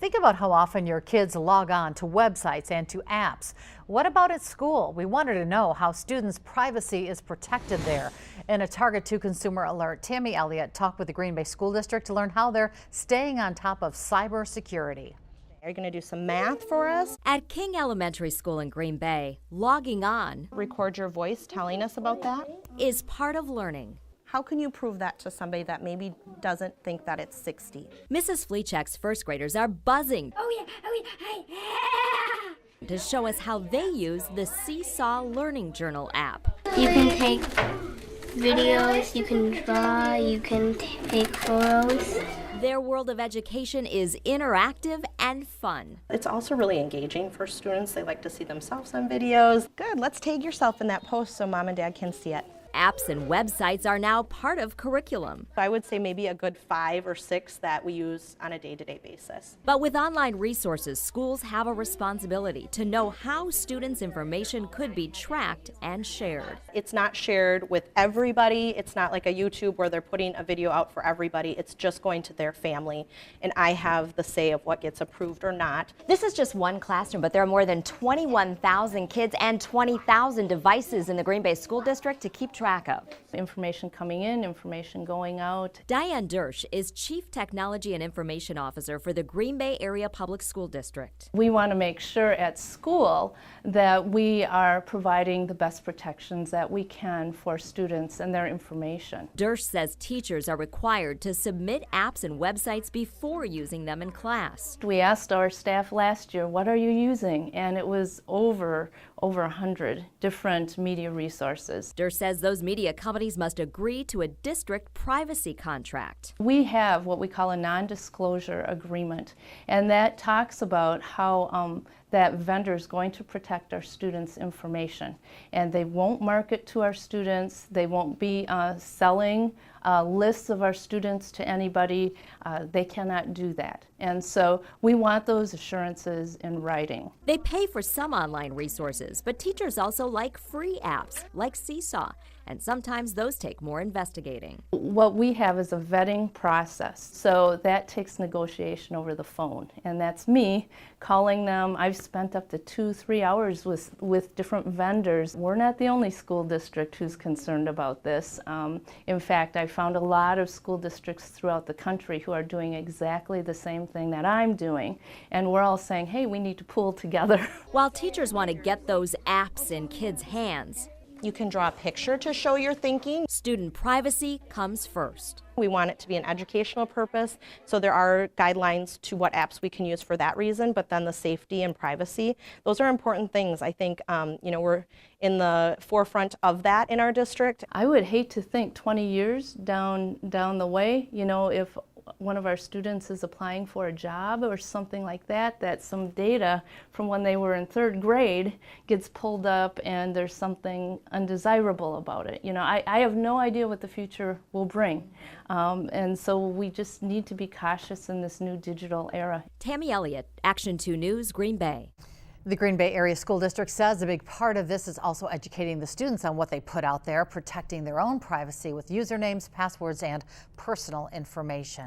Think about how often your kids log on to websites and to apps. What about at school? We wanted to know how students' privacy is protected there. In a Target 2 Consumer Alert, Tammy Elliott talked with the Green Bay School District to learn how they're staying on top of cybersecurity. Are you going to do some math for us? At King Elementary School in Green Bay, logging on Record your voice telling us about that. is part of learning. How can you prove that to somebody that maybe doesn't think that it's 60? Mrs. Fleechek's first graders are buzzing to show us how they use the Seesaw Learning Journal app. You can take videos, you can draw, you can take photos. Their world of education is interactive and fun. It's also really engaging for students. They like to see themselves on videos. Good, let's tag yourself in that post so mom and dad can see it. Apps and websites are now part of curriculum. So I would say maybe a good 5 or 6 that we use on a day-to-day basis. But with online resources, schools have a responsibility to know how students' information could be tracked and shared. It's not shared with everybody. It's not like a YouTube where they're putting a video out for everybody. It's just going to their family, and I have the say of what gets approved or not. This is just one classroom, but there are more than 21,000 kids and 20,000 devices in the Green Bay School District to keep track of. Information coming in, information going out. Diane Dersch is Chief Technology and Information Officer for the Green Bay Area Public School District. We want to make sure at school that we are providing the best protections that we can for students and their information. Dersch says teachers are required to submit apps and websites before using them in class. We asked our staff last year, what are you using? And it was over 100 different media resources. Dersch says those media companies must agree to a district privacy contract. We have what we call a non-disclosure agreement, and that talks about how that vendor is going to protect our students' information, and they won't market to our students. They won't be selling lists of our students to anybody. They cannot do that, and so we want those assurances in writing. They pay for some online resources, but teachers also like free apps like Seesaw, and sometimes those take more investigating. What we have is a vetting process, so that takes negotiation over the phone, and that's me calling them. I've spent up to 2-3 hours with different vendors. We're not the only school district who's concerned about this. In fact, I found a lot of school districts throughout the country who are doing exactly the same thing that I'm doing, and we're all saying, hey, we need to pool together. While teachers want to get those apps in kids' hands, You can draw a picture to show your thinking. student privacy comes first. We want it to be an educational purpose, so there are guidelines to what apps we can use for that reason, but then the safety and privacy, those are important things. I think we're in the forefront of that in our district. I would hate to think 20 years down the way, if one of our students is applying for a job or something like that, that some data from when they were in 3rd grade gets pulled up and there's something undesirable about it. I have no idea what the future will bring. And so we just need to be cautious in this new digital era. Tammy Elliott, Action 2 News, Green Bay. The Green Bay Area School District says a big part of this is also educating the students on what they put out there, protecting their own privacy with usernames, passwords, and personal information.